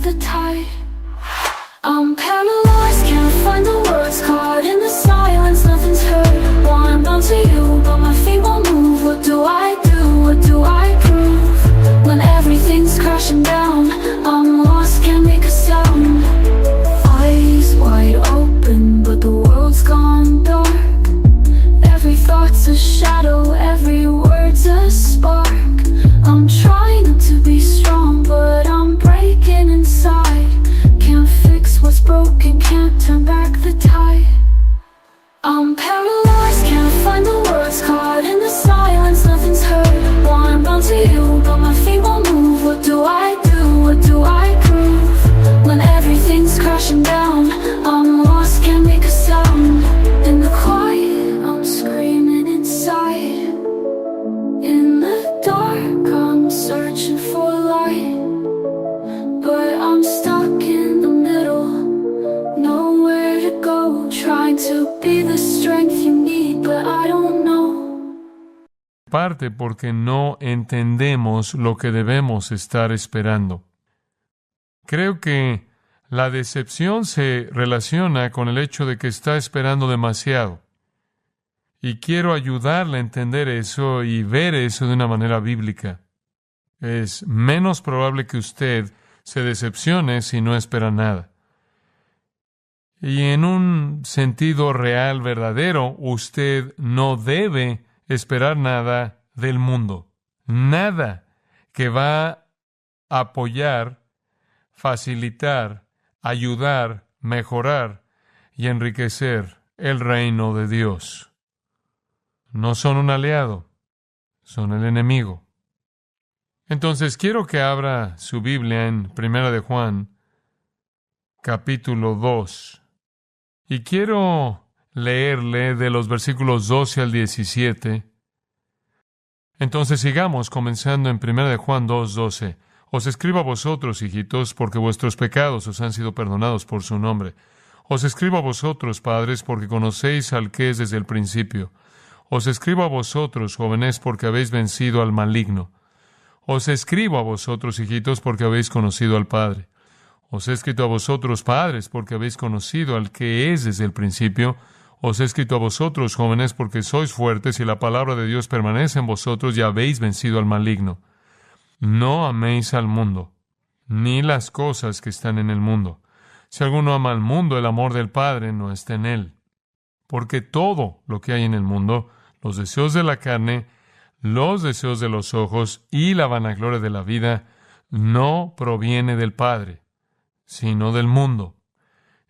the tide. I'm paralyzed, can't find the words, caught in the silence, nothing's heard. Wanna bounce to you, but my feet won't move. What do I do? What do I prove? When everything's crashing down, I'm lost, can't make a sound. Eyes wide open, but the world's gone dark. Every thought's a shadow, every word's a spark. I'm trying not to be strong, but I'm breaking inside. Can't fix what's broken, can't turn back the tide. I'm paralyzed, can't find the words, caught in the silence, nothing's heard. Wanna bounce to you, but my feet won't move. What do I do? What do I prove? When everything's crashing down, I'm lost, can't make a sound. In the quiet, I'm screaming inside. In the dark, I'm searching for light, but I'm stuck in the middle, nowhere to go. Trying to be the strength you need, but I don't know. Parte porque no entendemos lo que debemos estar esperando. Creo que la decepción se relaciona con el hecho de que está esperando demasiado. Y quiero ayudarle a entender eso y ver eso de una manera bíblica. Es menos probable que usted se decepcione si no espera nada. Y en un sentido real, verdadero, usted no debe esperar nada del mundo. Nada que va a apoyar, facilitar, ayudar, mejorar y enriquecer el reino de Dios. No son un aliado, son el enemigo. Entonces quiero que abra su Biblia en 1 de Juan, capítulo 2. Y quiero leerle de los versículos 12 al 17. Entonces sigamos comenzando en 1 de Juan 2:12. Os escribo a vosotros, hijitos, porque vuestros pecados os han sido perdonados por su nombre. Os escribo a vosotros, padres, porque conocéis al que es desde el principio. Os escribo a vosotros, jóvenes, porque habéis vencido al maligno. Os escribo a vosotros, hijitos, porque habéis conocido al Padre. Os he escrito a vosotros, padres, porque habéis conocido al que es desde el principio. Os he escrito a vosotros, jóvenes, porque sois fuertes y la palabra de Dios permanece en vosotros y habéis vencido al maligno. No améis al mundo, ni las cosas que están en el mundo. Si alguno ama al mundo, el amor del Padre no está en él. Porque todo lo que hay en el mundo, los deseos de la carne, los deseos de los ojos y la vanagloria de la vida, no proviene del Padre, sino del mundo.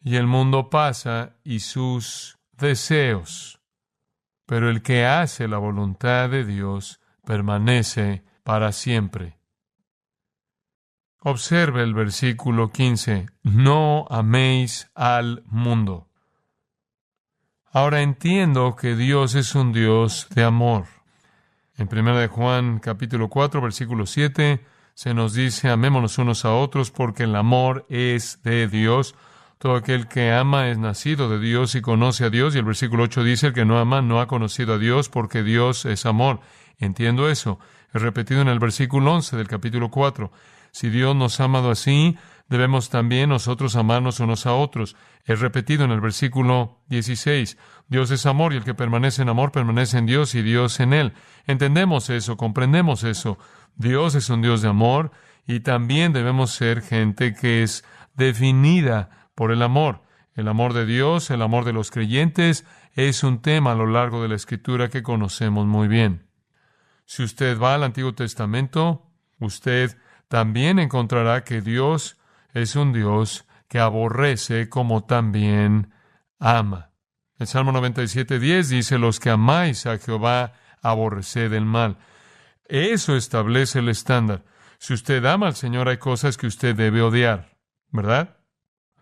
Y el mundo pasa y sus deseos. Pero el que hace la voluntad de Dios permanece para siempre. Observe el versículo 15. No améis al mundo. Ahora entiendo que Dios es un Dios de amor. En 1 de Juan, capítulo 4, versículo 7, se nos dice, amémonos unos a otros porque el amor es de Dios. Todo aquel que ama es nacido de Dios y conoce a Dios. Y el versículo 8 dice, el que no ama no ha conocido a Dios porque Dios es amor. Entiendo eso. Es repetido en el versículo 11 del capítulo 4. Si Dios nos ha amado así, debemos también nosotros amarnos unos a otros. Es repetido en el versículo 16. Dios es amor y el que permanece en amor permanece en Dios y Dios en él. Entendemos eso, comprendemos eso. Dios es un Dios de amor y también debemos ser gente que es definida por el amor. El amor de Dios, el amor de los creyentes, es un tema a lo largo de la Escritura que conocemos muy bien. Si usted va al Antiguo Testamento, usted también encontrará que Dios es un Dios que aborrece como también ama. El Salmo 97:10 dice, los que amáis a Jehová, aborreced el mal. Eso establece el estándar. Si usted ama al Señor, hay cosas que usted debe odiar, ¿verdad?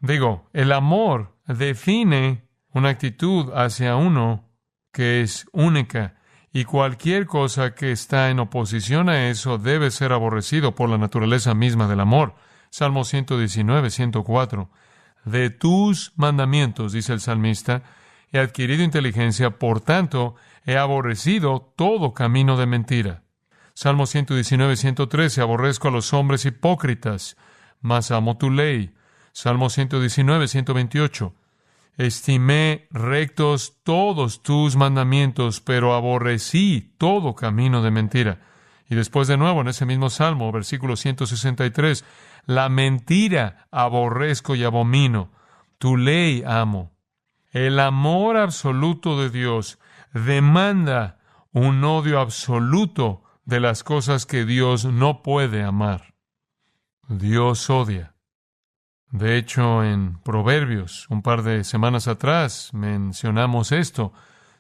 Digo, el amor define una actitud hacia uno que es única, y cualquier cosa que está en oposición a eso debe ser aborrecido por la naturaleza misma del amor. Salmo 119:104. De tus mandamientos, dice el salmista, he adquirido inteligencia, por tanto, he aborrecido todo camino de mentira. Salmo 119:113. Aborrezco a los hombres hipócritas, más amo tu ley. Salmo 119, 128. Estimé rectos todos tus mandamientos, pero aborrecí todo camino de mentira. Y después de nuevo en ese mismo Salmo, versículo 163, la mentira aborrezco y abomino, tu ley amo. El amor absoluto de Dios demanda un odio absoluto de las cosas que Dios no puede amar. Dios odia. De hecho, en Proverbios, un par de semanas atrás, mencionamos esto.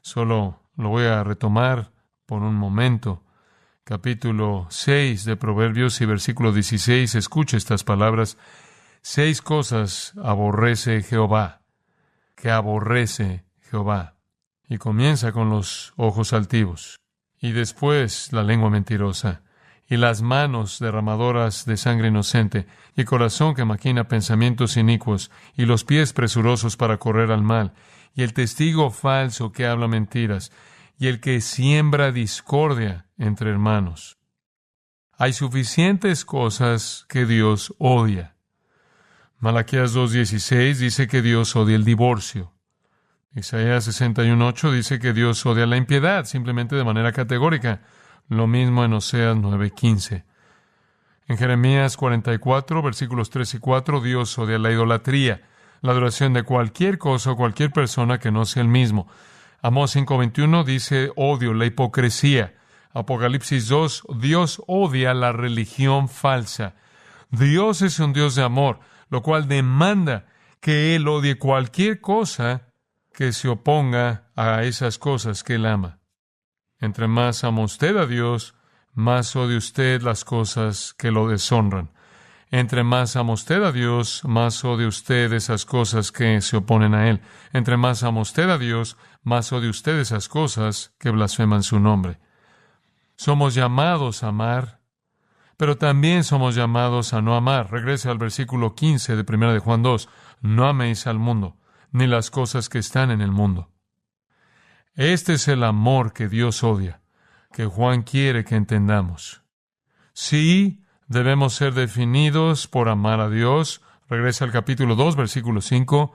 Solo lo voy a retomar por un momento. Capítulo 6 de Proverbios y versículo 16, escucha estas palabras. 6 cosas aborrece Jehová, que aborrece Jehová. Y comienza con los ojos altivos, y después la lengua mentirosa, y las manos derramadoras de sangre inocente, y el corazón que maquina pensamientos inicuos, y los pies presurosos para correr al mal, y el testigo falso que habla mentiras, y el que siembra discordia entre hermanos. Hay suficientes cosas que Dios odia. Malaquías 2:16 dice que Dios odia el divorcio. Isaías 61:8 dice que Dios odia la impiedad, simplemente de manera categórica. Lo mismo en Oseas 9:15. En Jeremías 44, versículos 3 y 4, Dios odia la idolatría, la adoración de cualquier cosa o cualquier persona que no sea el mismo. Amós 5:21 dice odio, la hipocresía. Apocalipsis 2, Dios odia la religión falsa. Dios es un Dios de amor, lo cual demanda que Él odie cualquier cosa que se oponga a esas cosas que Él ama. Entre más ama usted a Dios, más odia usted las cosas que lo deshonran. Entre más ama usted a Dios, más odia usted esas cosas que se oponen a Él. Entre más ama usted a Dios, más odia usted esas cosas que blasfeman su nombre. Somos llamados a amar, pero también somos llamados a no amar. Regrese al versículo 15 de 1 de Juan 2. No améis al mundo, ni las cosas que están en el mundo. Este es el amor que Dios odia, que Juan quiere que entendamos. Sí, debemos ser definidos por amar a Dios. Regresa al capítulo 2, versículo 5.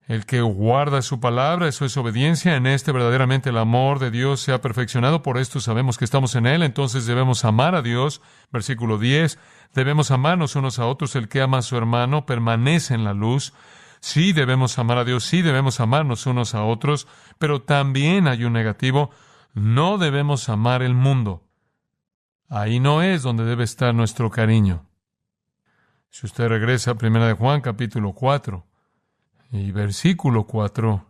El que guarda su palabra, eso es obediencia. En este verdaderamente el amor de Dios se ha perfeccionado. Por esto sabemos que estamos en Él. Entonces debemos amar a Dios. Versículo 10. Debemos amarnos unos a otros. El que ama a su hermano permanece en la luz. Sí, debemos amar a Dios. Sí, debemos amarnos unos a otros. Pero también hay un negativo. No debemos amar el mundo. Ahí no es donde debe estar nuestro cariño. Si usted regresa a 1 de Juan, capítulo 4, y versículo 4,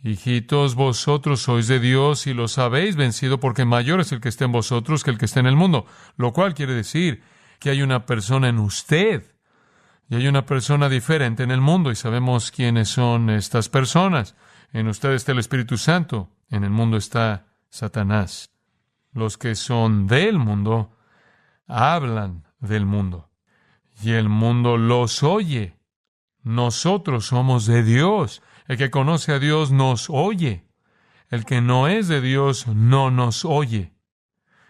hijitos, vosotros sois de Dios y los habéis vencido, porque mayor es el que está en vosotros que el que está en el mundo. Lo cual quiere decir que hay una persona en usted y hay una persona diferente en el mundo, y sabemos quiénes son estas personas. En usted está el Espíritu Santo, en el mundo está Satanás. Los que son del mundo hablan del mundo, y el mundo los oye. Nosotros somos de Dios. El que conoce a Dios nos oye. El que no es de Dios no nos oye.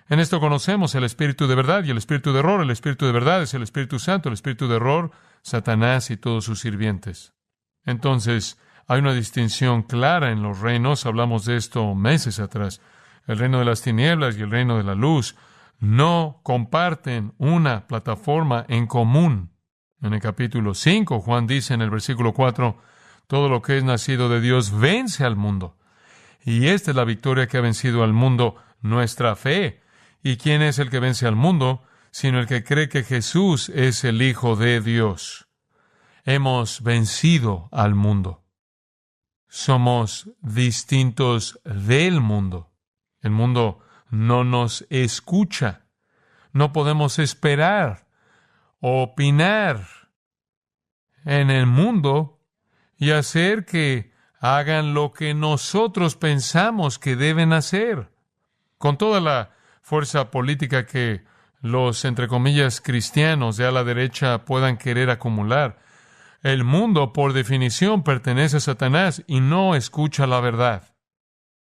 En esto conocemos el espíritu de verdad y el espíritu de error. El espíritu de verdad es el Espíritu Santo, el espíritu de error, Satanás y todos sus sirvientes. Entonces, hay una distinción clara en los reinos. Hablamos de esto meses atrás. El reino de las tinieblas y el reino de la luz no comparten una plataforma en común. En el capítulo 5, Juan dice en el versículo 4, todo lo que es nacido de Dios vence al mundo. Y esta es la victoria que ha vencido al mundo, nuestra fe. ¿Y quién es el que vence al mundo? Sino el que cree que Jesús es el Hijo de Dios. Hemos vencido al mundo. Somos distintos del mundo. El mundo no nos escucha. No podemos esperar opinar en el mundo y hacer que hagan lo que nosotros pensamos que deben hacer. Con toda la fuerza política que los, entre comillas, cristianos de a la derecha puedan querer acumular, el mundo, por definición, pertenece a Satanás y no escucha la verdad.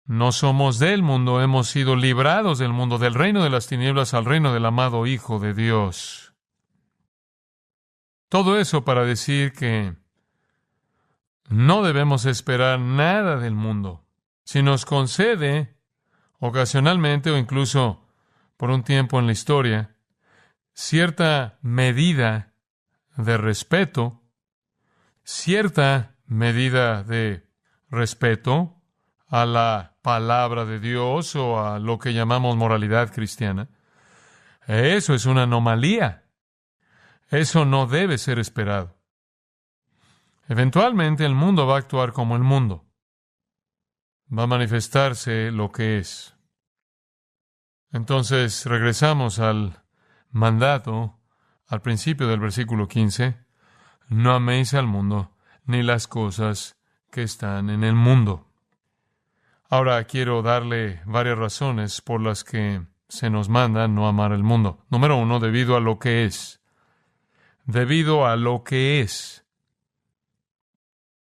No somos del mundo, hemos sido librados del mundo, del reino de las tinieblas al reino del amado Hijo de Dios. Todo eso para decir que no debemos esperar nada del mundo. Si nos concede, ocasionalmente o incluso por un tiempo en la historia, cierta medida de respeto, cierta medida de respeto a la palabra de Dios o a lo que llamamos moralidad cristiana, eso es una anomalía. Eso no debe ser esperado. Eventualmente el mundo va a actuar como el mundo. Va a manifestarse lo que es. Entonces regresamos al mandato, al principio del versículo 15. No améis al mundo, ni las cosas que están en el mundo. Ahora quiero darle varias razones por las que se nos manda no amar el mundo. Número 1, debido a lo que es. Debido a lo que es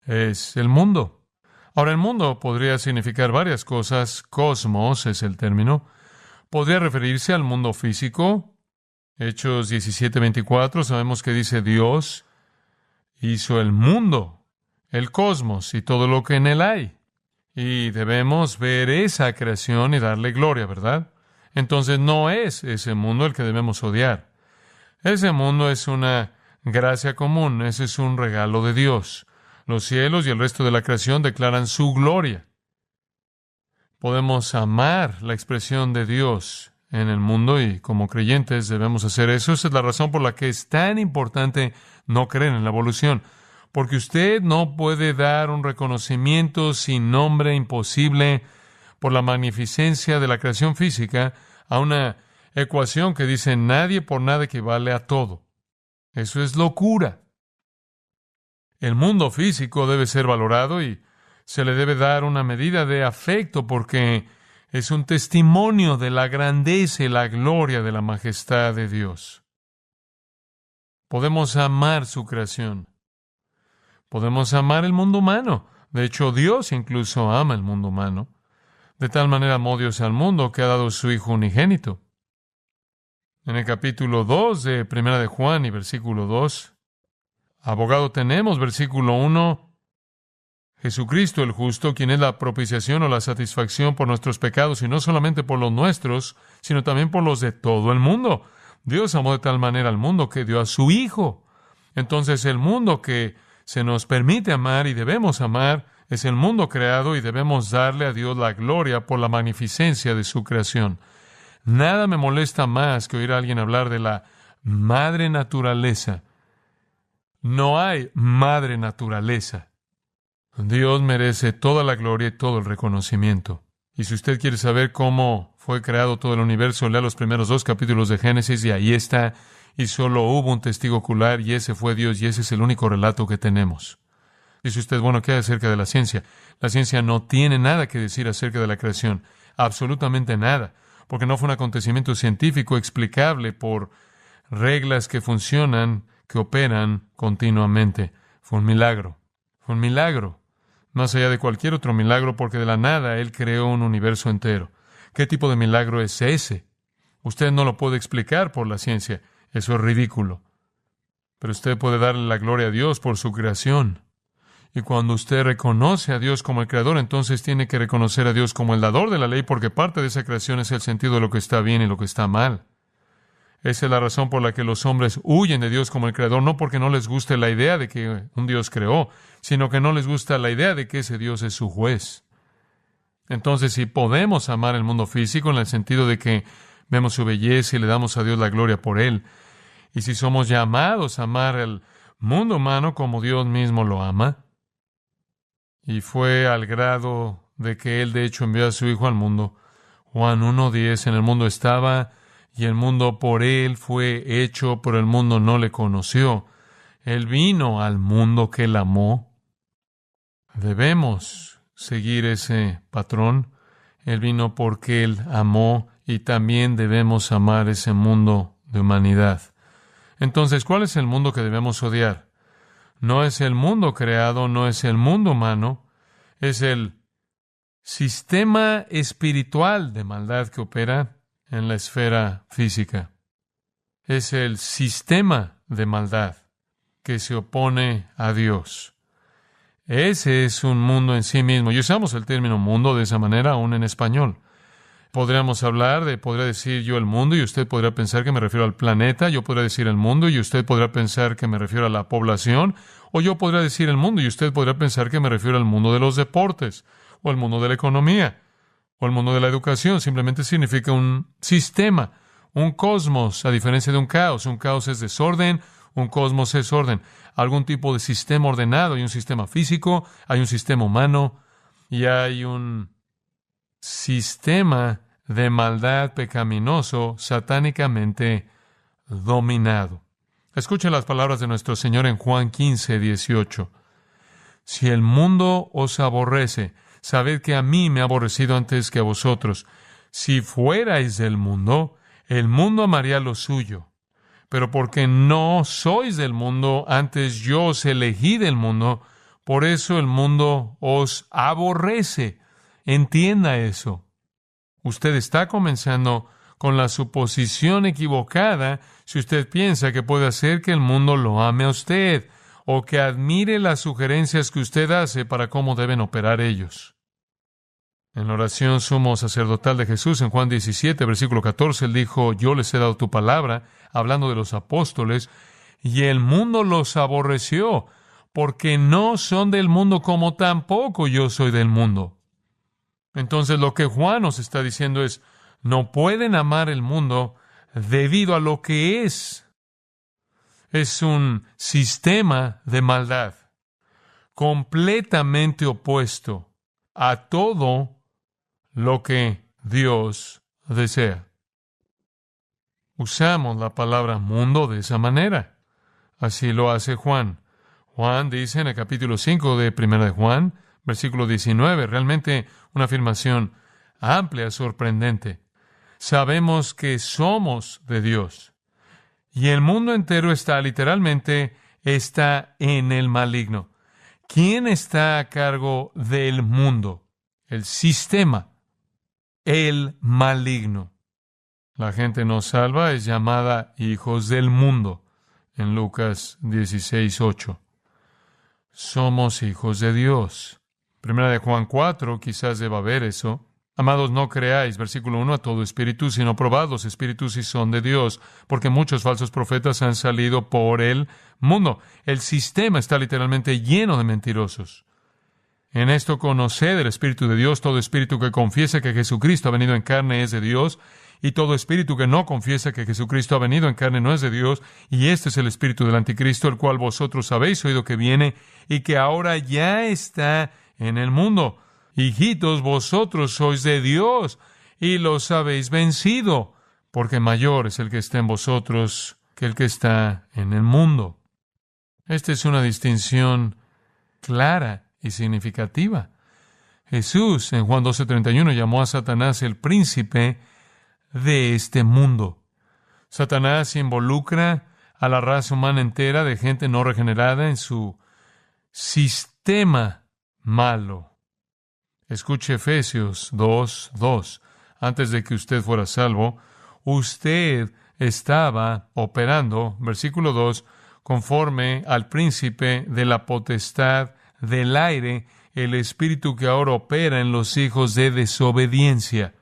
el mundo. Ahora, el mundo podría significar varias cosas. Cosmos es el término. Podría referirse al mundo físico. Hechos 17:24, sabemos que dice Dios hizo el mundo, el cosmos y todo lo que en él hay. Y debemos ver esa creación y darle gloria, ¿verdad? Entonces no es ese mundo el que debemos odiar. Ese mundo es una gracia común, ese es un regalo de Dios. Los cielos y el resto de la creación declaran su gloria. Podemos amar la expresión de Dios en el mundo y como creyentes debemos hacer eso. Esa es la razón por la que es tan importante no creer en la evolución. Porque usted no puede dar un reconocimiento sin nombre imposible por la magnificencia de la creación física a una ecuación que dice nadie por nada equivale a todo. Eso es locura. El mundo físico debe ser valorado y se le debe dar una medida de afecto porque es un testimonio de la grandeza y la gloria de la majestad de Dios. Podemos amar su creación. Podemos amar el mundo humano. De hecho, Dios incluso ama el mundo humano. De tal manera amó Dios al mundo que ha dado su Hijo unigénito. En el capítulo 2 de Primera de Juan y versículo 2, abogado tenemos, versículo 1, Jesucristo el justo, quien es la propiciación o la satisfacción por nuestros pecados, y no solamente por los nuestros, sino también por los de todo el mundo. Dios amó de tal manera al mundo que dio a su Hijo. Entonces el mundo que se nos permite amar y debemos amar es el mundo creado y debemos darle a Dios la gloria por la magnificencia de su creación. Nada me molesta más que oír a alguien hablar de la madre naturaleza. No hay madre naturaleza. Dios merece toda la gloria y todo el reconocimiento. Y si usted quiere saber cómo fue creado todo el universo, lea los primeros 2 capítulos de Génesis y ahí está. Y solo hubo un testigo ocular y ese fue Dios y ese es el único relato que tenemos. Dice usted, bueno, ¿qué hay acerca de la ciencia? La ciencia no tiene nada que decir acerca de la creación. Absolutamente nada. Porque no fue un acontecimiento científico explicable por reglas que funcionan, que operan continuamente. Fue un milagro. Fue un milagro. Más allá de cualquier otro milagro, porque de la nada Él creó un universo entero. ¿Qué tipo de milagro es ese? Usted no lo puede explicar por la ciencia. Eso es ridículo. Pero usted puede darle la gloria a Dios por su creación. Y cuando usted reconoce a Dios como el creador, entonces tiene que reconocer a Dios como el dador de la ley, porque parte de esa creación es el sentido de lo que está bien y lo que está mal. Esa es la razón por la que los hombres huyen de Dios como el creador, no porque no les guste la idea de que un Dios creó, sino que no les gusta la idea de que ese Dios es su juez. Entonces, si podemos amar el mundo físico en el sentido de que vemos su belleza y le damos a Dios la gloria por él, y si somos llamados a amar el mundo humano como Dios mismo lo ama, y fue al grado de que Él de hecho envió a su Hijo al mundo. Juan 1:10, en el mundo estaba, y el mundo por Él fue hecho, pero el mundo no le conoció. Él vino al mundo que Él amó. Debemos seguir ese patrón. Él vino porque Él amó, y también debemos amar ese mundo de humanidad. Entonces, ¿cuál es el mundo que debemos odiar? No es el mundo creado, no es el mundo humano, es el sistema espiritual de maldad que opera en la esfera física. Es el sistema de maldad. que se opone a Dios. Ese es un mundo en sí mismo. Y usamos el término mundo de esa manera aún en español. Podría decir yo el mundo y usted podría pensar que me refiero al planeta. Yo podría decir el mundo y usted podría pensar que me refiero a la población. O yo podría decir el mundo y usted podría pensar que me refiero al mundo de los deportes, o al mundo de la economía, o al mundo de la educación. Simplemente significa un sistema, un cosmos, a diferencia de un caos. Un caos es desorden, un cosmos es orden. Algún tipo de sistema ordenado. Hay un sistema físico, hay un sistema humano y hay un sistema de maldad pecaminoso satánicamente dominado. Escuchen las palabras de nuestro Señor en Juan 15:18. Si el mundo os aborrece, sabed que a mí me ha aborrecido antes que a vosotros. Si fuerais del mundo, el mundo amaría lo suyo. Pero porque no sois del mundo, antes yo os elegí del mundo, por eso el mundo os aborrece. Entienda eso. Usted está comenzando con la suposición equivocada si usted piensa que puede hacer que el mundo lo ame a usted o que admire las sugerencias que usted hace para cómo deben operar ellos. En la oración sumo sacerdotal de Jesús, en Juan 17, versículo 14, Él dijo, yo les he dado tu palabra, hablando de los apóstoles, y el mundo los aborreció, porque no son del mundo como tampoco yo soy del mundo. Entonces lo que Juan nos está diciendo es, no pueden amar el mundo debido a lo que es. Es un sistema de maldad completamente opuesto a todo lo que Dios desea. Usamos la palabra mundo de esa manera. Así lo hace Juan. Juan dice en el capítulo 5 de 1 de Juan, versículo 19, realmente una afirmación amplia, sorprendente. Sabemos que somos de Dios. Y el mundo entero está en el maligno. ¿Quién está a cargo del mundo? El sistema. El maligno. La gente no salva es llamada hijos del mundo. En Lucas 16:8. Somos hijos de Dios. Primera de Juan 4, quizás deba ver eso. Amados, no creáis, versículo 1, a todo espíritu, sino probad los espíritus si son de Dios, porque muchos falsos profetas han salido por el mundo. El sistema está literalmente lleno de mentirosos. En esto conoced el Espíritu de Dios. Todo espíritu que confiesa que Jesucristo ha venido en carne es de Dios, y todo espíritu que no confiesa que Jesucristo ha venido en carne no es de Dios, y este es el espíritu del anticristo, el cual vosotros habéis oído que viene, y que ahora ya está en el mundo. Hijitos, vosotros sois de Dios, y los habéis vencido, porque mayor es el que está en vosotros que el que está en el mundo. Esta es una distinción clara y significativa. Jesús, en Juan 12:31, llamó a Satanás el príncipe de este mundo. Satanás involucra a la raza humana entera de gente no regenerada en su sistema malo. Escuche Efesios 2:2. Antes de que usted fuera salvo, usted estaba operando, versículo 2, conforme al príncipe de la potestad del aire, el espíritu que ahora opera en los hijos de desobediencia.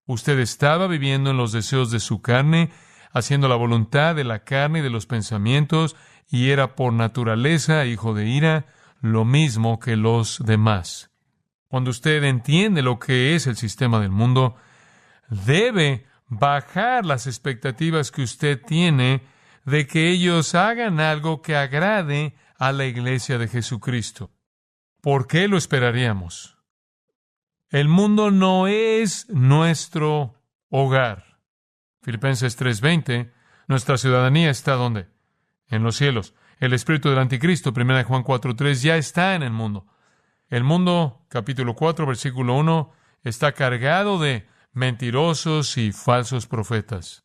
Usted estaba viviendo en los deseos de su carne, haciendo la voluntad de la carne y de los pensamientos, y era por naturaleza hijo de ira, lo mismo que los demás. Cuando usted entiende lo que es el sistema del mundo, debe bajar las expectativas que usted tiene de que ellos hagan algo que agrade a la iglesia de Jesucristo. ¿Por qué lo esperaríamos? El mundo no es nuestro hogar. Filipenses 3:20, nuestra ciudadanía está ¿dónde? En los cielos. El espíritu del anticristo, 1 Juan 4:3, ya está en el mundo. El mundo, capítulo 4, versículo 1, está cargado de mentirosos y falsos profetas.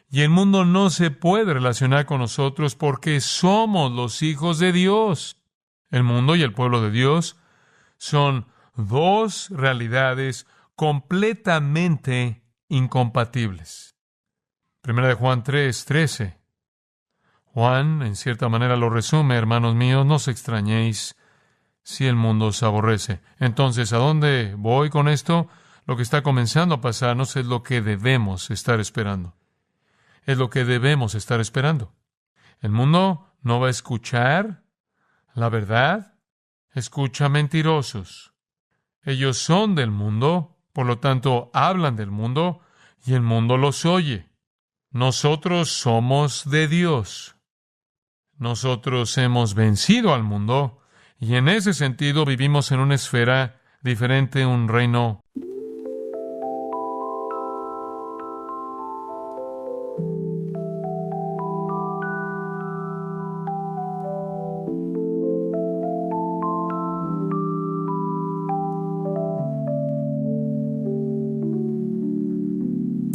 Y el mundo no se puede relacionar con nosotros porque somos los hijos de Dios. El mundo y el pueblo de Dios son dos realidades completamente incompatibles. 1 de Juan 3:13. Juan, en cierta manera, lo resume: hermanos míos, no os extrañéis si el mundo os aborrece. Entonces, ¿a dónde voy con esto? Lo que está comenzando a pasarnos es lo que debemos estar esperando. Es lo que debemos estar esperando. El mundo no va a escuchar la verdad. Escucha mentirosos. Ellos son del mundo, por lo tanto hablan del mundo y el mundo los oye. Nosotros somos de Dios. Nosotros hemos vencido al mundo y en ese sentido vivimos en una esfera diferente, un reino.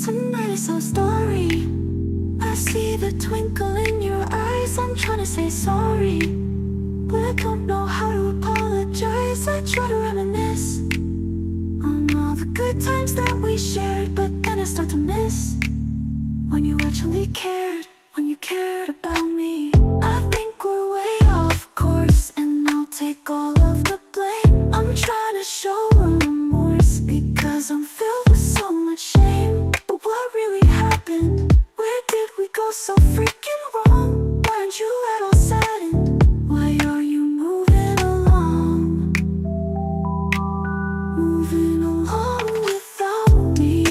Tonight is our story. I see the twinkle in your eyes. I'm trying to say sorry, but I don't know how to apologize. I try to reminisce on all the good times that we shared, but then I start to miss when you actually cared, when you cared about me. I think we're way off course, and I'll take all of the blame. I'm trying to show remorse because I'm filled with so much shame. But what really happened? Where did we go so freaking wrong? Why aren't you at all saddened? Why are you moving along? Moving along without me.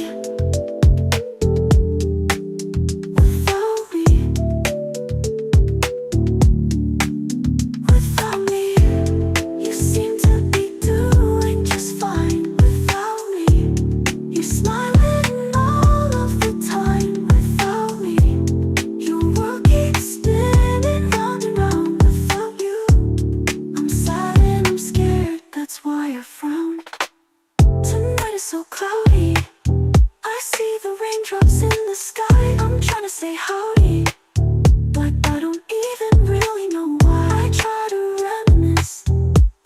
Without me. Without me. You seem to be doing just fine without me. You're smiling all of the time without me. Your world keeps spinning round and round without you. I'm sad and I'm scared, that's why I frown. Tonight is so cloudy. I see the raindrops in the sky. I'm trying to say howdy, but I don't even really know why. I try to reminisce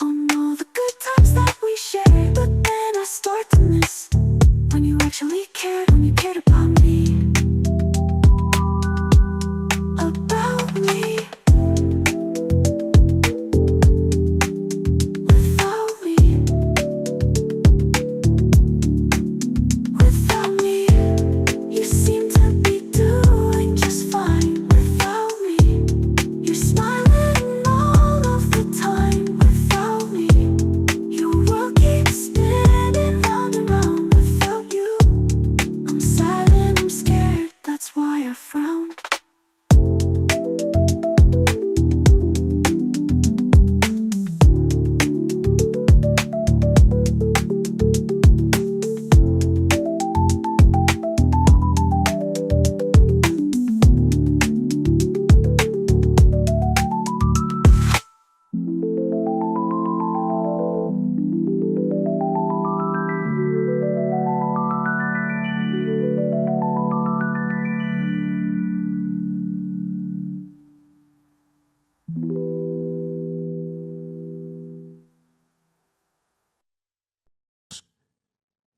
on all the good times that we shared, but then I start to miss when you actually cared, when you cared about me. About me. Without me. Without me. You seem to be doing just fine without me. You're smiling all of the time without me. Your world keeps spinning round and round without you. I'm sad and I'm scared, that's why I frown.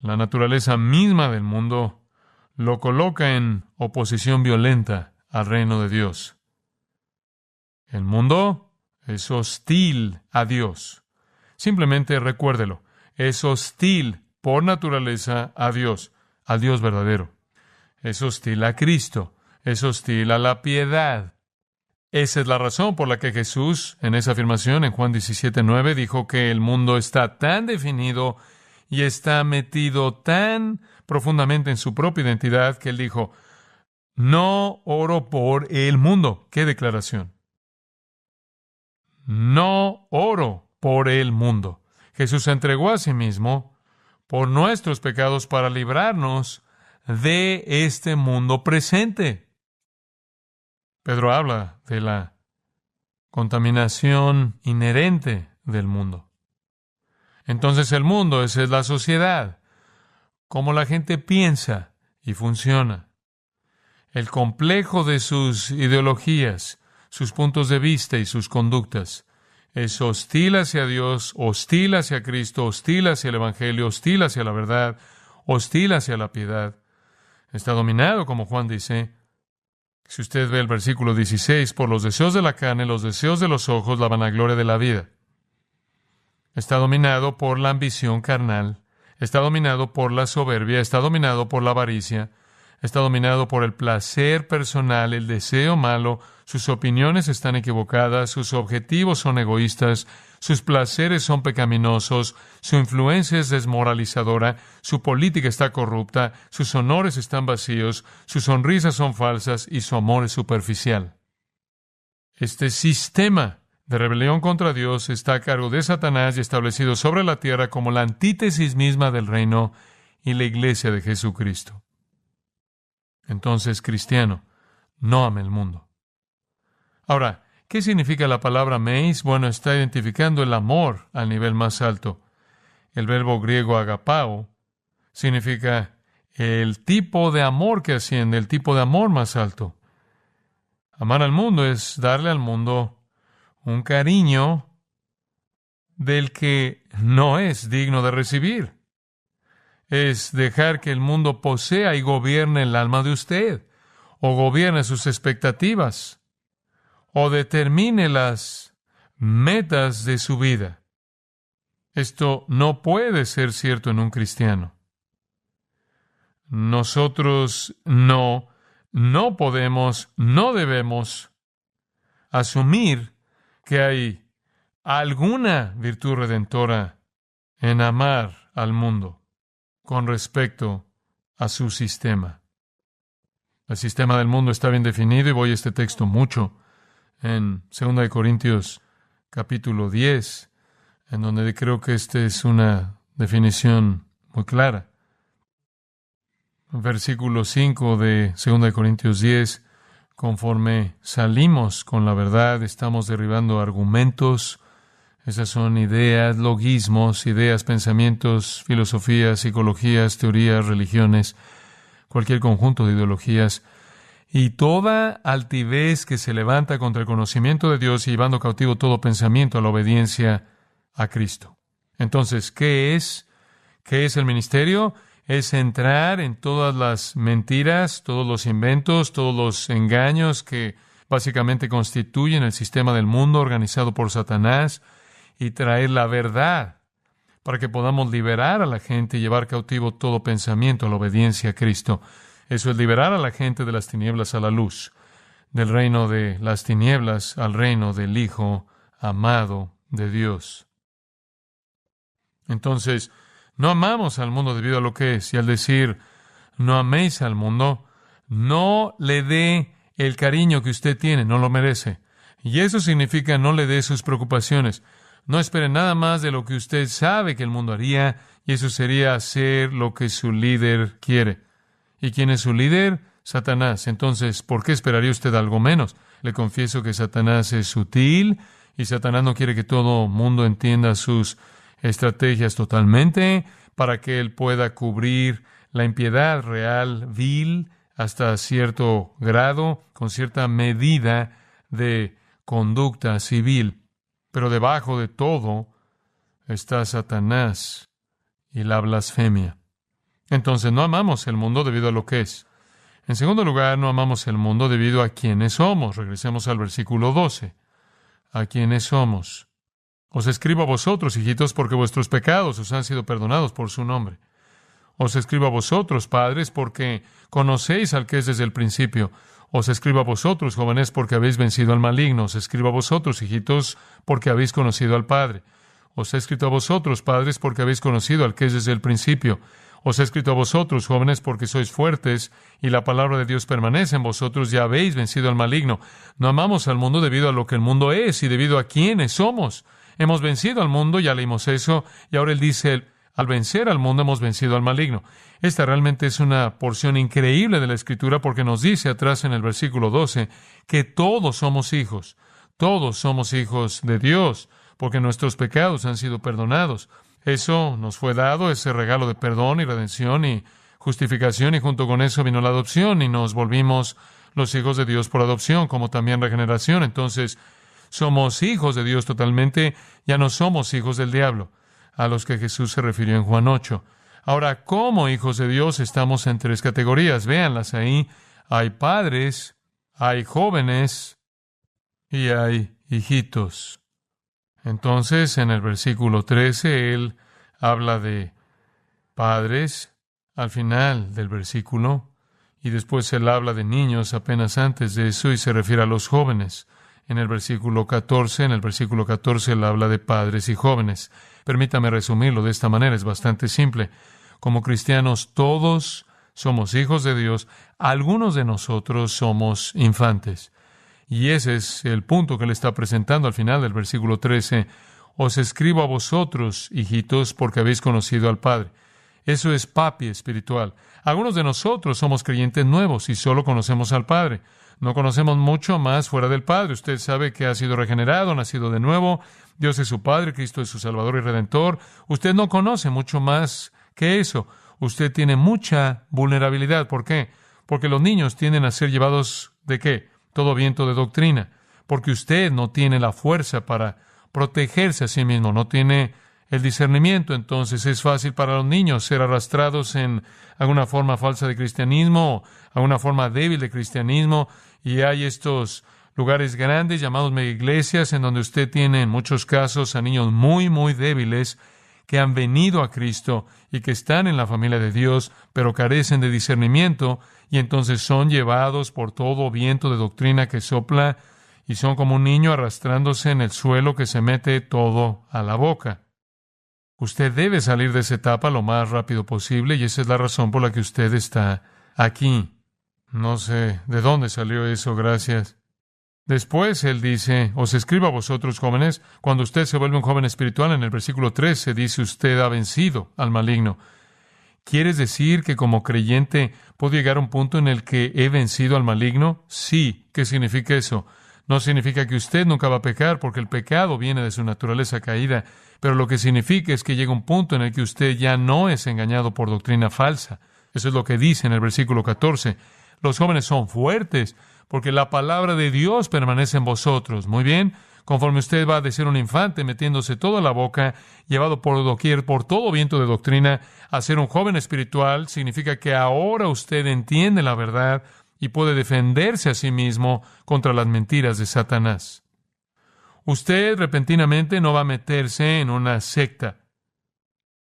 La naturaleza misma del mundo lo coloca en oposición violenta al reino de Dios. El mundo es hostil a Dios. Simplemente recuérdelo. Es hostil por naturaleza a Dios, al Dios verdadero. Es hostil a Cristo. Es hostil a la piedad. Esa es la razón por la que Jesús, en esa afirmación en Juan 17:9, dijo que el mundo está tan definido y está metido tan profundamente en su propia identidad que él dijo: no oro por el mundo. ¡Qué declaración! No oro por el mundo. Jesús se entregó a sí mismo por nuestros pecados para librarnos de este mundo presente. Pedro habla de la contaminación inherente del mundo. Entonces el mundo, esa es la sociedad, cómo la gente piensa y funciona. El complejo de sus ideologías, sus puntos de vista y sus conductas. Es hostil hacia Dios, hostil hacia Cristo, hostil hacia el Evangelio, hostil hacia la verdad, hostil hacia la piedad. Está dominado, como Juan dice, Si usted ve el versículo 16, por los deseos de la carne, los deseos de los ojos, la vanagloria de la vida. Está dominado por la ambición carnal, está dominado por la soberbia, está dominado por la avaricia, está dominado por el placer personal, el deseo malo, sus opiniones están equivocadas, sus objetivos son egoístas, sus placeres son pecaminosos, su influencia es desmoralizadora, su política está corrupta, sus honores están vacíos, sus sonrisas son falsas y su amor es superficial. Este sistema de rebelión contra Dios está a cargo de Satanás y establecido sobre la tierra como la antítesis misma del reino y la iglesia de Jesucristo. Entonces, cristiano, no ame el mundo. Ahora, ¿qué significa la palabra améis? Bueno, está identificando el amor al nivel más alto. El verbo griego agapao significa el tipo de amor que asciende, el tipo de amor más alto. Amar al mundo es darle al mundo un cariño del que no es digno de recibir. Es dejar que el mundo posea y gobierne el alma de usted, o gobierne sus expectativas, o determine las metas de su vida. Esto no puede ser cierto en un cristiano. Nosotros no podemos, no debemos asumir que hay alguna virtud redentora en amar al mundo con respecto a su sistema. El sistema del mundo está bien definido y voy a este texto mucho en 2 Corintios capítulo 10, en donde creo que esta es una definición muy clara. Versículo 5 de 2 Corintios 10, conforme salimos con la verdad, estamos derribando argumentos. Esas son ideas, logismos, ideas, pensamientos, filosofías, psicologías, teorías, religiones, cualquier conjunto de ideologías, y toda altivez que se levanta contra el conocimiento de Dios y llevando cautivo todo pensamiento a la obediencia a Cristo. Entonces, ¿qué es? ¿Qué es el ministerio? Es entrar en todas las mentiras, todos los inventos, todos los engaños que básicamente constituyen el sistema del mundo organizado por Satanás y traer la verdad para que podamos liberar a la gente y llevar cautivo todo pensamiento a la obediencia a Cristo. Eso es liberar a la gente de las tinieblas a la luz, del reino de las tinieblas al reino del Hijo amado de Dios. Entonces, no amamos al mundo debido a lo que es, y al decir, no améis al mundo, no le dé el cariño que usted tiene, no lo merece. Y eso significa no le dé sus preocupaciones. No espere nada más de lo que usted sabe que el mundo haría, y eso sería hacer lo que su líder quiere. ¿Y quién es su líder? Satanás. Entonces, ¿por qué esperaría usted algo menos? Le confieso que Satanás es sutil, y Satanás no quiere que todo mundo entienda sus estrategias totalmente para que él pueda cubrir la impiedad real, vil, hasta cierto grado, con cierta medida de conducta civil. Pero debajo de todo está Satanás y la blasfemia. Entonces no amamos el mundo debido a lo que es. En segundo lugar, no amamos el mundo debido a quienes somos. Regresemos al versículo 12. ¿A quienes somos? Os escribo a vosotros, hijitos, porque vuestros pecados os han sido perdonados por su nombre. Os escribo a vosotros, padres, porque conocéis al que es desde el principio. Os escribo a vosotros, jóvenes, porque habéis vencido al maligno. Os escribo a vosotros, hijitos, porque habéis conocido al Padre. Os he escrito a vosotros, padres, porque habéis conocido al que es desde el principio. Os he escrito a vosotros, jóvenes, porque sois fuertes, y la palabra de Dios permanece en vosotros, y habéis vencido al maligno. No amamos al mundo debido a lo que el mundo es, y debido a quienes somos. Hemos vencido al mundo, ya leímos eso, y ahora él dice, al vencer al mundo hemos vencido al maligno. Esta realmente es una porción increíble de la Escritura porque nos dice atrás en el versículo 12 que todos somos hijos de Dios, porque nuestros pecados han sido perdonados. Eso nos fue dado, ese regalo de perdón y redención y justificación, y junto con eso vino la adopción y nos volvimos los hijos de Dios por adopción, como también regeneración. Entonces, somos hijos de Dios totalmente, ya no somos hijos del diablo, a los que Jesús se refirió en Juan 8. Ahora, como hijos de Dios estamos en tres categorías, véanlas ahí. Hay padres, Hay jóvenes y hay hijitos. Entonces, en el versículo 13, él habla de padres al final del versículo, y después él habla de niños apenas antes de eso, y se refiere a los jóvenes. En el versículo 14, él habla de padres y jóvenes. Permítame resumirlo de esta manera, es bastante simple. Como cristianos, todos somos hijos de Dios, algunos de nosotros somos infantes. Y ese es el punto que él está presentando al final del versículo 13. Os escribo a vosotros, hijitos, porque habéis conocido al Padre. Eso es papi espiritual. Algunos de nosotros somos creyentes nuevos y solo conocemos al Padre. No conocemos mucho más fuera del Padre. Usted sabe que ha sido regenerado, nacido de nuevo. Dios es su Padre, Cristo es su Salvador y Redentor. Usted no conoce mucho más que eso. Usted tiene mucha vulnerabilidad. ¿Por qué? Porque los niños tienden a ser llevados ¿de qué? Todo viento de doctrina. Porque usted no tiene la fuerza para protegerse a sí mismo, no tiene el discernimiento. Entonces es fácil para los niños ser arrastrados en alguna forma falsa de cristianismo, alguna forma débil de cristianismo, y hay estos lugares grandes llamados megaiglesias en donde usted tiene en muchos casos a niños muy, muy débiles que han venido a Cristo y que están en la familia de Dios, pero carecen de discernimiento, y entonces son llevados por todo viento de doctrina que sopla, y son como un niño arrastrándose en el suelo que se mete todo a la boca. Usted debe salir de esa etapa lo más rápido posible, y esa es la razón por la que usted está aquí. No sé de dónde salió eso, gracias. Después él dice, os escribo a vosotros jóvenes, cuando usted se vuelve un joven espiritual, en el versículo 13 dice, usted ha vencido al maligno. ¿Quieres decir que como creyente puedo llegar a un punto en el que he vencido al maligno? Sí. ¿Qué significa eso? No significa que usted nunca va a pecar, porque el pecado viene de su naturaleza caída, pero lo que significa es que llega un punto en el que usted ya no es engañado por doctrina falsa. Eso es lo que dice en el versículo 14. Los jóvenes son fuertes, porque la palabra de Dios permanece en vosotros. Muy bien, conforme usted va de ser un infante metiéndose toda la boca, llevado por doquier, por todo viento de doctrina, a ser un joven espiritual, significa que ahora usted entiende la verdad y puede defenderse a sí mismo contra las mentiras de Satanás. Usted repentinamente no va a meterse en una secta,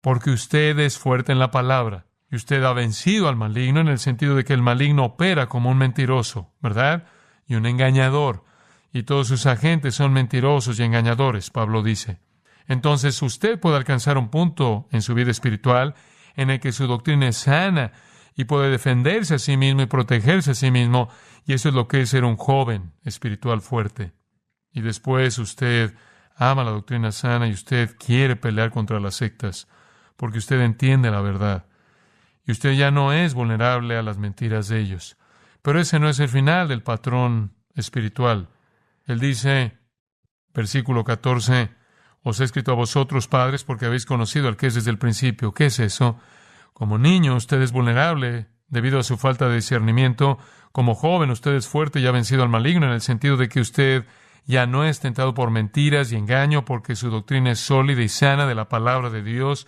porque usted es fuerte en la palabra. Y usted ha vencido al maligno en el sentido de que el maligno opera como un mentiroso, ¿verdad? Y un engañador. Y todos sus agentes son mentirosos y engañadores, Pablo dice. Entonces usted puede alcanzar un punto en su vida espiritual en el que su doctrina es sana y puede defenderse a sí mismo y protegerse a sí mismo. Y eso es lo que es ser un joven espiritual fuerte. Y después usted ama la doctrina sana y usted quiere pelear contra las sectas porque usted entiende la verdad. Y usted ya no es vulnerable a las mentiras de ellos. Pero ese no es el final del patrón espiritual. Él dice, versículo 14, os he escrito a vosotros, padres, porque habéis conocido al que es desde el principio. ¿Qué es eso? Como niño, usted es vulnerable debido a su falta de discernimiento. Como joven, usted es fuerte y ha vencido al maligno en el sentido de que usted ya no es tentado por mentiras y engaño porque su doctrina es sólida y sana de la palabra de Dios.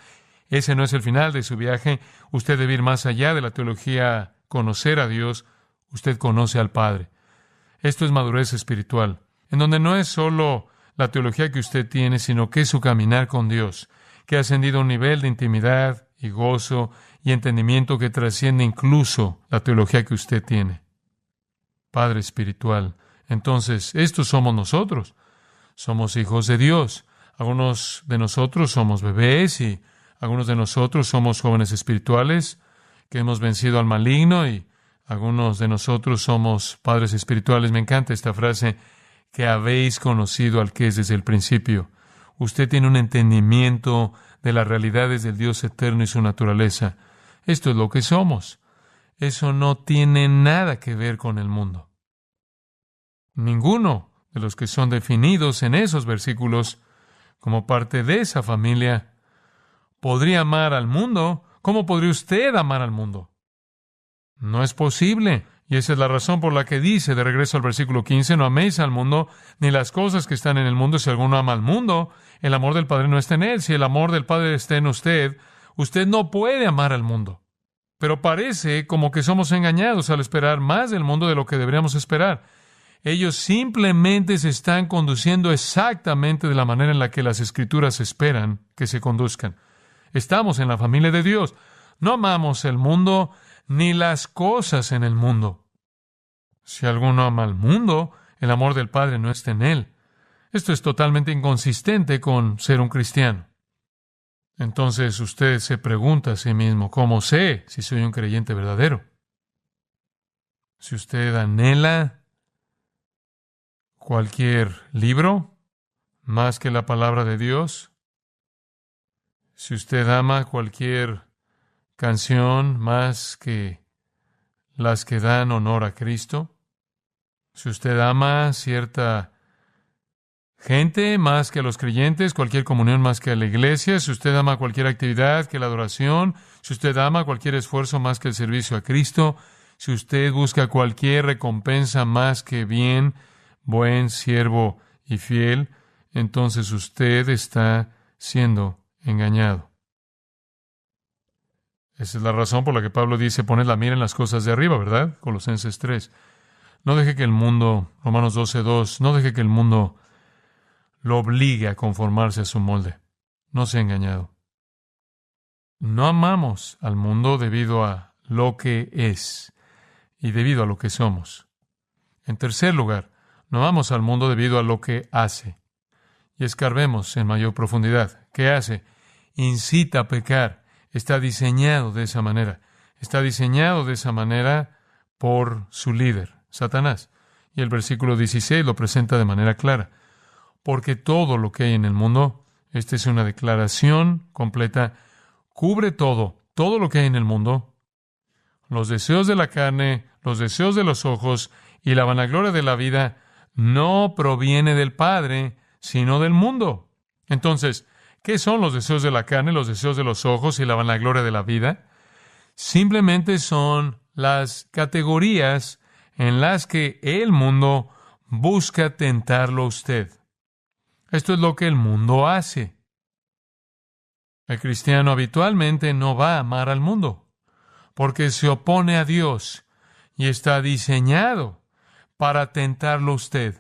Ese no es el final de su viaje. Usted debe ir más allá de la teología, conocer a Dios. Usted conoce al Padre. Esto es madurez espiritual, en donde no es solo la teología que usted tiene, sino que es su caminar con Dios, que ha ascendido a un nivel de intimidad y gozo y entendimiento que trasciende incluso la teología que usted tiene. Padre espiritual. Entonces, estos somos nosotros. Somos hijos de Dios. Algunos de nosotros somos bebés y algunos de nosotros somos jóvenes espirituales que hemos vencido al maligno y algunos de nosotros somos padres espirituales. Me encanta esta frase, que habéis conocido al que es desde el principio. Usted tiene un entendimiento de las realidades del Dios eterno y su naturaleza. Esto es lo que somos. Eso no tiene nada que ver con el mundo. Ninguno de los que son definidos en esos versículos como parte de esa familia podría amar al mundo. ¿Cómo podría usted amar al mundo? No es posible. Y esa es la razón por la que dice, de regreso al versículo 15, no améis al mundo, ni las cosas que están en el mundo. Si alguno ama al mundo, el amor del Padre no está en él. Si el amor del Padre está en usted, usted no puede amar al mundo. Pero parece como que somos engañados al esperar más del mundo de lo que deberíamos esperar. Ellos simplemente se están conduciendo exactamente de la manera en la que las Escrituras esperan que se conduzcan. Estamos en la familia de Dios. No amamos el mundo ni las cosas en el mundo. Si alguno ama al mundo, el amor del Padre no está en él. Esto es totalmente inconsistente con ser un cristiano. Entonces usted se pregunta a sí mismo, ¿cómo sé si soy un creyente verdadero? Si usted anhela cualquier libro más que la palabra de Dios, si usted ama cualquier canción más que las que dan honor a Cristo, si usted ama cierta gente más que a los creyentes, cualquier comunión más que a la iglesia, si usted ama cualquier actividad que la adoración, si usted ama cualquier esfuerzo más que el servicio a Cristo, si usted busca cualquier recompensa más que bien, buen siervo y fiel, entonces usted está siendo engañado. Esa es la razón por la que Pablo dice, poned la mira en las cosas de arriba, ¿verdad? Colosenses 3. No deje que el mundo, Romanos 12:2, no deje que el mundo lo obligue a conformarse a su molde. No sea engañado. No amamos al mundo debido a lo que es y debido a lo que somos. En tercer lugar, no amamos al mundo debido a lo que hace. Y escarbemos en mayor profundidad. ¿Qué hace? Incita a pecar. Está diseñado de esa manera. Está diseñado de esa manera por su líder, Satanás. Y el versículo 16 lo presenta de manera clara. Porque todo lo que hay en el mundo, esta es una declaración completa, cubre todo lo que hay en el mundo, los deseos de la carne, los deseos de los ojos y la vanagloria de la vida, no proviene del Padre, sino del mundo. Entonces, ¿qué son los deseos de la carne, los deseos de los ojos y la vanagloria de la vida? Simplemente son las categorías en las que el mundo busca tentarlo a usted. Esto es lo que el mundo hace. El cristiano habitualmente no va a amar al mundo, porque se opone a Dios y está diseñado para tentarlo a usted.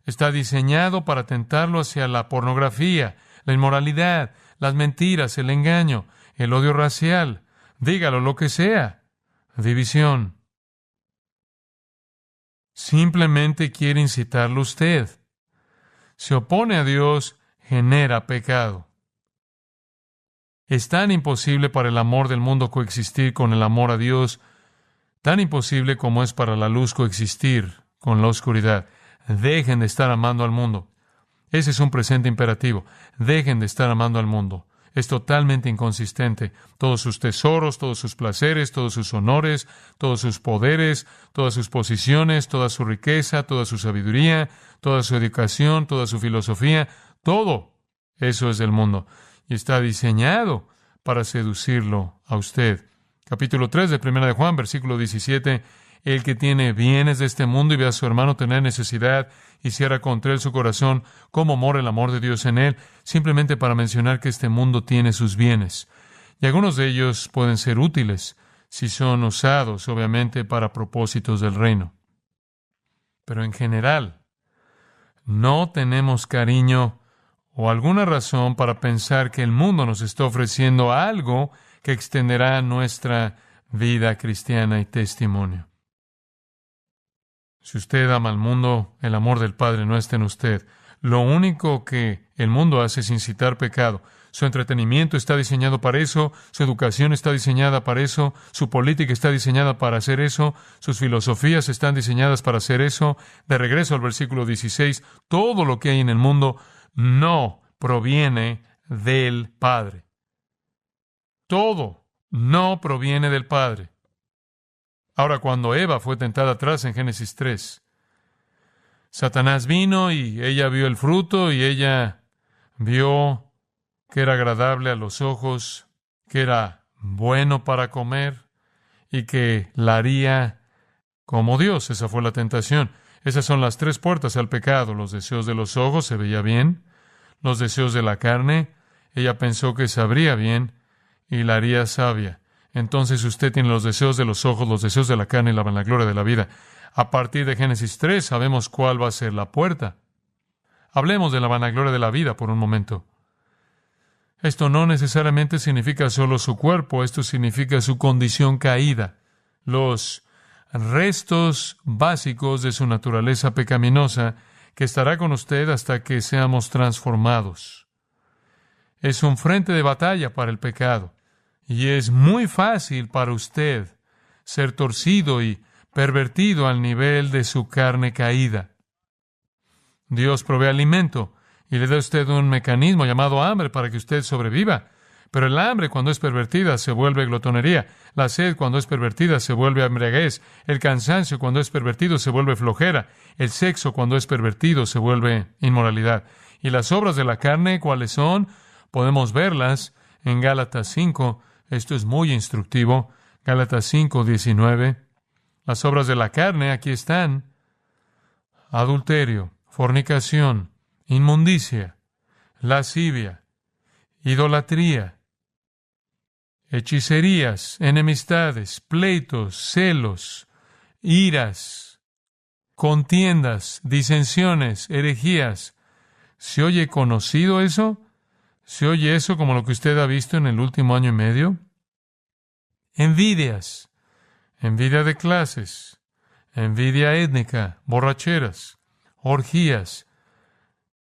Está diseñado para tentarlo hacia la pornografía, la inmoralidad, las mentiras, el engaño, el odio racial, dígalo lo que sea, división. Simplemente quiere incitarlo a usted. Se opone a Dios, genera pecado. Es tan imposible para el amor del mundo coexistir con el amor a Dios, tan imposible como es para la luz coexistir con la oscuridad. Dejen de estar amando al mundo. Ese es un presente imperativo. Dejen de estar amando al mundo. Es totalmente inconsistente. Todos sus tesoros, todos sus placeres, todos sus honores, todos sus poderes, todas sus posiciones, toda su riqueza, toda su sabiduría, toda su educación, toda su filosofía, todo eso es del mundo. Y está diseñado para seducirlo a usted. Capítulo 3 de 1 de Juan, versículo 17. El que tiene bienes de este mundo y ve a su hermano tener necesidad y cierra contra él su corazón, ¿cómo mora el amor de Dios en él? Simplemente para mencionar que este mundo tiene sus bienes. Y algunos de ellos pueden ser útiles si son usados, obviamente, para propósitos del reino. Pero en general, no tenemos cariño o alguna razón para pensar que el mundo nos está ofreciendo algo que extenderá nuestra vida cristiana y testimonio. Si usted ama al mundo, el amor del Padre no está en usted. Lo único que el mundo hace es incitar pecado. Su entretenimiento está diseñado para eso, su educación está diseñada para eso, su política está diseñada para hacer eso, sus filosofías están diseñadas para hacer eso. De regreso al versículo 16, todo lo que hay en el mundo no proviene del Padre. Todo no proviene del Padre. Ahora, cuando Eva fue tentada atrás en Génesis 3, Satanás vino y ella vio el fruto y ella vio que era agradable a los ojos, que era bueno para comer y que la haría como Dios. Esa fue la tentación. Esas son las tres puertas al pecado. Los deseos de los ojos, se veía bien. Los deseos de la carne, ella pensó que sabría bien y la haría sabia. entonces usted tiene los deseos de los ojos, los deseos de la carne y la vanagloria de la vida. A partir de Génesis 3 sabemos cuál va a ser la puerta. Hablemos de la vanagloria de la vida por un momento. Esto no necesariamente significa solo su cuerpo, esto significa su condición caída, los restos básicos de su naturaleza pecaminosa que estará con usted hasta que seamos transformados. Es un frente de batalla para el pecado, y es muy fácil para usted ser torcido y pervertido al nivel de su carne caída. Dios provee alimento y le da a usted un mecanismo llamado hambre para que usted sobreviva. Pero el hambre, cuando es pervertida, se vuelve glotonería. La sed, cuando es pervertida, se vuelve embriaguez. El cansancio, cuando es pervertido, se vuelve flojera. El sexo, cuando es pervertido, se vuelve inmoralidad. Y las obras de la carne, ¿cuáles son? Podemos verlas en Gálatas 5. Esto es muy instructivo. Gálatas 5:19. Las obras de la carne, aquí están: adulterio, fornicación, inmundicia, lascivia, idolatría, hechicerías, enemistades, pleitos, celos, iras, contiendas, disensiones, herejías. ¿Se oye conocido eso? ¿Se oye eso como lo que usted ha visto en el último año y medio? Envidias, envidia de clases, envidia étnica, borracheras, orgías,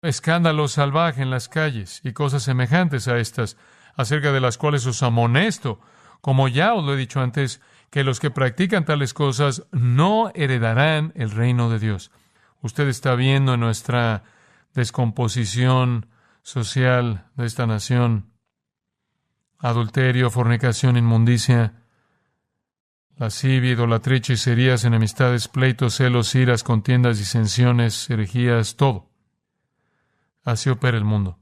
escándalo salvaje en las calles y cosas semejantes a estas, acerca de las cuales os amonesto, como ya os lo he dicho antes, que los que practican tales cosas no heredarán el reino de Dios. Usted está viendo en nuestra descomposición social de esta nación: adulterio, fornicación, inmundicia, lascivia, idolatría, hechicerías, enemistades, pleitos, celos, iras, contiendas, disensiones, herejías, todo. Así opera el mundo.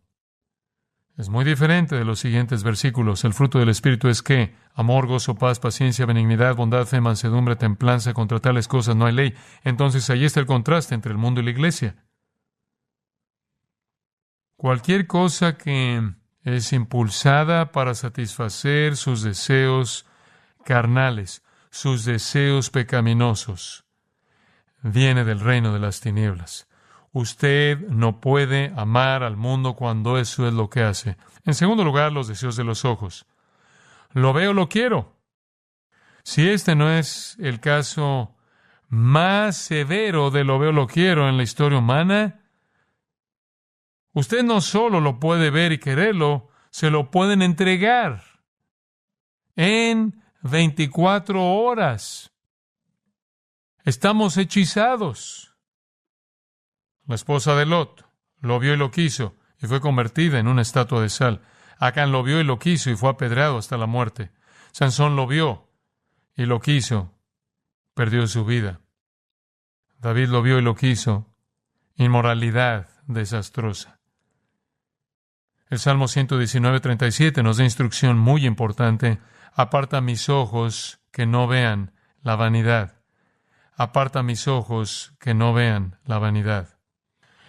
Es muy diferente de los siguientes versículos. El fruto del Espíritu es ¿qué? Amor, gozo, paz, paciencia, benignidad, bondad, fe, mansedumbre, templanza. Contra tales cosas no hay ley. Entonces ahí está el contraste entre el mundo y la iglesia. Cualquier cosa que es impulsada para satisfacer sus deseos carnales, sus deseos pecaminosos, viene del reino de las tinieblas. Usted no puede amar al mundo cuando eso es lo que hace. En segundo lugar, los deseos de los ojos. Lo veo, lo quiero. Si este no es el caso más severo de lo veo, lo quiero en la historia humana, usted no solo lo puede ver y quererlo, se lo pueden entregar en 24 horas. Estamos hechizados. La esposa de Lot lo vio y lo quiso, y fue convertida en una estatua de sal. Acán lo vio y lo quiso, y fue apedreado hasta la muerte. Sansón lo vio y lo quiso, perdió su vida. David lo vio y lo quiso, inmoralidad desastrosa. El Salmo 119:37 nos da instrucción muy importante: aparta mis ojos que no vean la vanidad. Aparta mis ojos que no vean la vanidad.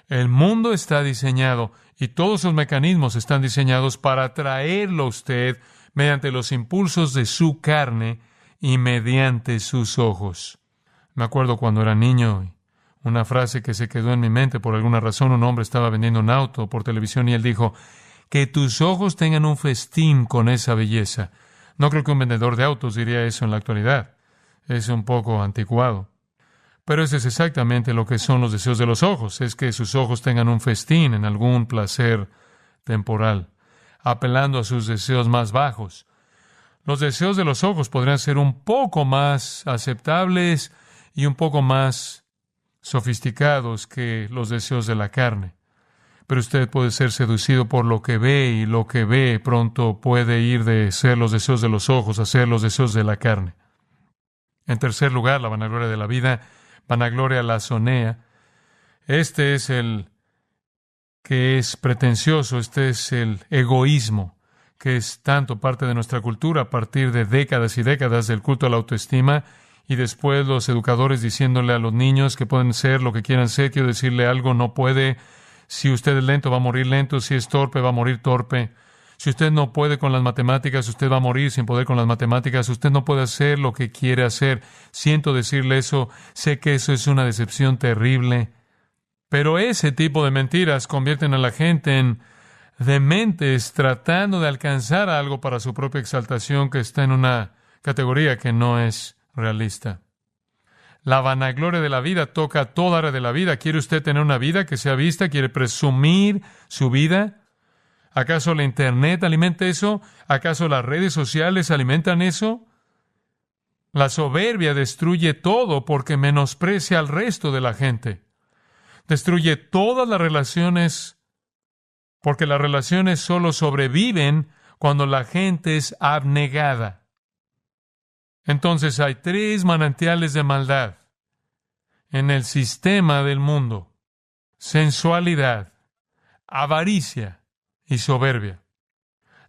El mundo está diseñado y todos sus mecanismos están diseñados para atraerlo a usted mediante los impulsos de su carne y mediante sus ojos. Me acuerdo cuando era niño, una frase que se quedó en mi mente por alguna razón. Un hombre estaba vendiendo un auto por televisión y él dijo: que tus ojos tengan un festín con esa belleza. No creo que un vendedor de autos diría eso en la actualidad. Es un poco anticuado. Pero ese es exactamente lo que son los deseos de los ojos. Es que sus ojos tengan un festín en algún placer temporal, apelando a sus deseos más bajos. Los deseos de los ojos podrían ser un poco más aceptables y un poco más sofisticados que los deseos de la carne. Pero usted puede ser seducido por lo que ve, y lo que ve pronto puede ir de ser los deseos de los ojos a ser los deseos de la carne. En tercer lugar, la vanagloria de la vida, vanagloria lasonea. Este es el que es pretencioso, este es el egoísmo, que es tanto parte de nuestra cultura a partir de décadas y décadas del culto a la autoestima, y después los educadores diciéndole a los niños que pueden ser lo que quieran ser. Quiero decirle algo: no puede. Si usted es lento, va a morir lento. Si es torpe, va a morir torpe. Si usted no puede con las matemáticas, usted va a morir sin poder con las matemáticas. Usted no puede hacer lo que quiere hacer. Siento decirle eso. Sé que eso es una decepción terrible. Pero ese tipo de mentiras convierten a la gente en dementes tratando de alcanzar algo para su propia exaltación que está en una categoría que no es realista. La vanagloria de la vida toca toda área de la vida. ¿Quiere usted tener una vida que sea vista? ¿Quiere presumir su vida? ¿Acaso la Internet alimenta eso? ¿Acaso las redes sociales alimentan eso? La soberbia destruye todo porque menosprecia al resto de la gente. Destruye todas las relaciones porque las relaciones solo sobreviven cuando la gente es abnegada. Entonces hay 3 manantiales de maldad en el sistema del mundo: sensualidad, avaricia y soberbia.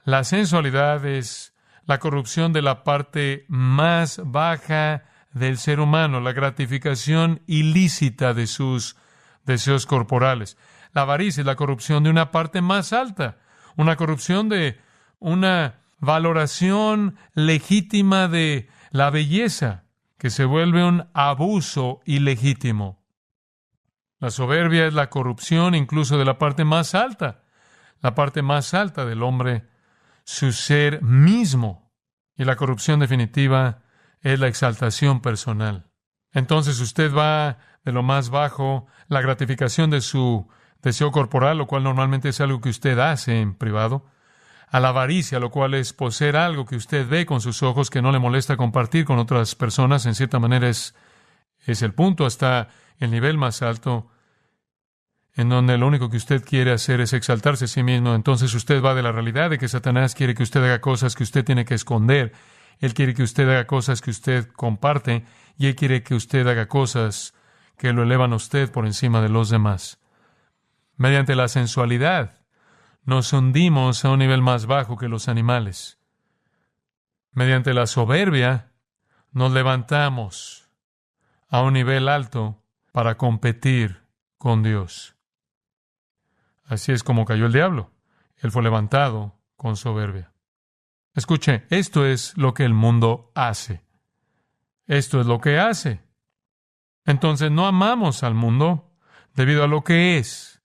La sensualidad es la corrupción de la parte más baja del ser humano, la gratificación ilícita de sus deseos corporales. La avaricia es la corrupción de una parte más alta, una corrupción de una valoración legítima de la belleza, que se vuelve un abuso ilegítimo. La soberbia es la corrupción incluso de la parte más alta del hombre, su ser mismo. Y la corrupción definitiva es la exaltación personal. Entonces usted va de lo más bajo, la gratificación de su deseo corporal, lo cual normalmente es algo que usted hace en privado, a la avaricia, lo cual es poseer algo que usted ve con sus ojos que no le molesta compartir con otras personas. En cierta manera es el punto, hasta el nivel más alto, en donde lo único que usted quiere hacer es exaltarse a sí mismo. Entonces usted va de la realidad de que Satanás quiere que usted haga cosas que usted tiene que esconder. Él quiere que usted haga cosas que usted comparte, y él quiere que usted haga cosas que lo elevan a usted por encima de los demás. Mediante la sensualidad, nos hundimos a un nivel más bajo que los animales. Mediante la soberbia, nos levantamos a un nivel alto para competir con Dios. Así es como cayó el diablo. Él fue levantado con soberbia. Escuche, esto es lo que el mundo hace. Esto es lo que hace. Entonces no amamos al mundo debido a lo que es.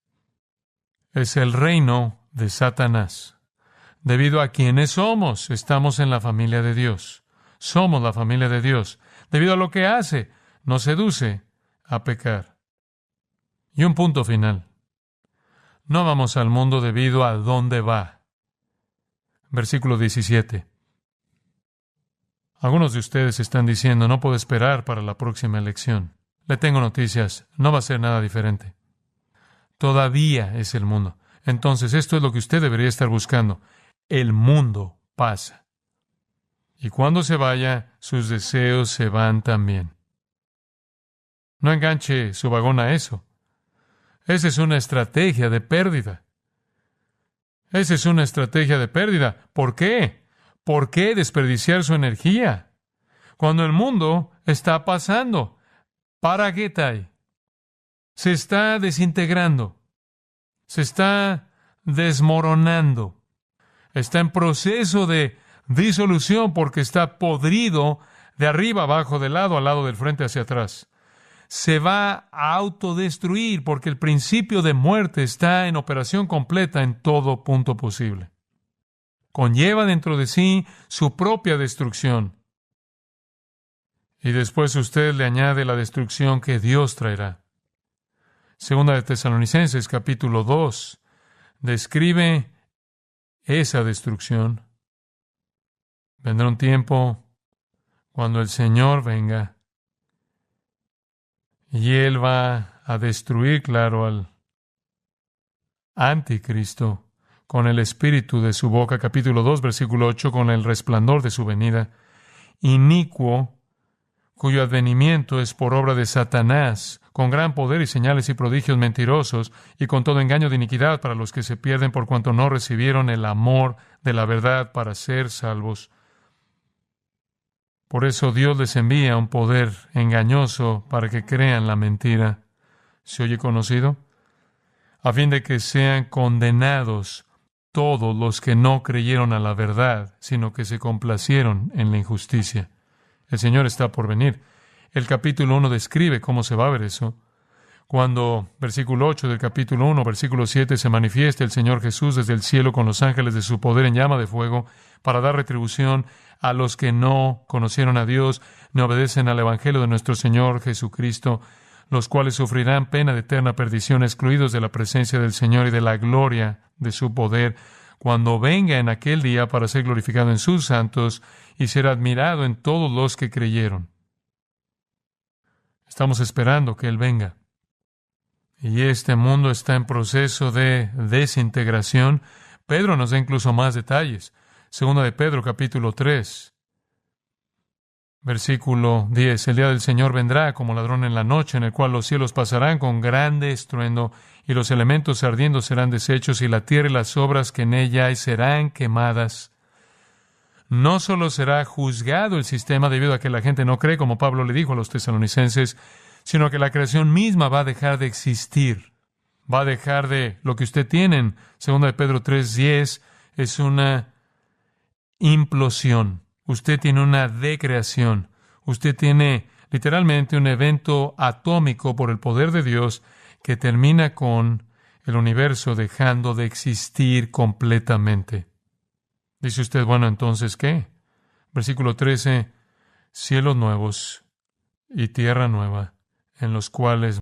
Es el reino de Satanás. Debido a quienes somos, estamos en la familia de Dios. Somos la familia de Dios. Debido a lo que hace, nos seduce a pecar. Y un punto final. No vamos al mundo debido a dónde va. Versículo 17. Algunos de ustedes están diciendo, no puedo esperar para la próxima elección. Le tengo noticias, no va a ser nada diferente. Todavía es el mundo. Entonces, esto es lo que usted debería estar buscando. El mundo pasa. Y cuando se vaya, sus deseos se van también. No enganche su vagón a eso. Esa es una estrategia de pérdida. Esa es una estrategia de pérdida. ¿Por qué? ¿Por qué desperdiciar su energía? Cuando el mundo está pasando. Paragetai. Se está desintegrando. Se está desmoronando. Está en proceso de disolución porque está podrido de arriba abajo, de lado a lado, del frente hacia atrás. Se va a autodestruir porque el principio de muerte está en operación completa en todo punto posible. Conlleva dentro de sí su propia destrucción. Y después usted le añade la destrucción que Dios traerá. Segunda de Tesalonicenses, capítulo 2, describe esa destrucción. Vendrá un tiempo cuando el Señor venga y Él va a destruir, claro, al anticristo con el espíritu de su boca. Capítulo 2, versículo 8, con el resplandor de su venida. Inicuo, cuyo advenimiento es por obra de Satanás, con gran poder y señales y prodigios mentirosos, y con todo engaño de iniquidad para los que se pierden por cuanto no recibieron el amor de la verdad para ser salvos. Por eso Dios les envía un poder engañoso para que crean la mentira. ¿Se oye conocido? A fin de que sean condenados todos los que no creyeron a la verdad, sino que se complacieron en la injusticia. El Señor está por venir. El capítulo 1 describe cómo se va a ver eso. Cuando, versículo 8 del capítulo 1, versículo 7, se manifiesta el Señor Jesús desde el cielo con los ángeles de su poder en llama de fuego para dar retribución a los que no conocieron a Dios, ni obedecen al Evangelio de nuestro Señor Jesucristo, los cuales sufrirán pena de eterna perdición, excluidos de la presencia del Señor y de la gloria de su poder, cuando venga en aquel día para ser glorificado en sus santos y ser admirado en todos los que creyeron. Estamos esperando que Él venga. Y este mundo está en proceso de desintegración. Pedro nos da incluso más detalles. Segunda de Pedro, capítulo 3, versículo 10. El día del Señor vendrá como ladrón en la noche, en el cual los cielos pasarán con grande estruendo, y los elementos ardiendo serán deshechos, y la tierra y las obras que en ella hay serán quemadas. No solo será juzgado el sistema debido a que la gente no cree, como Pablo le dijo a los tesalonicenses, sino que la creación misma va a dejar de existir. Va a dejar de lo que usted tiene en 2 de Pedro 3:10 es una implosión. Usted tiene una decreación. Usted tiene literalmente un evento atómico por el poder de Dios que termina con el universo dejando de existir completamente. Dice usted, bueno, entonces, ¿qué? Versículo 13, cielos nuevos y tierra nueva, en los cuales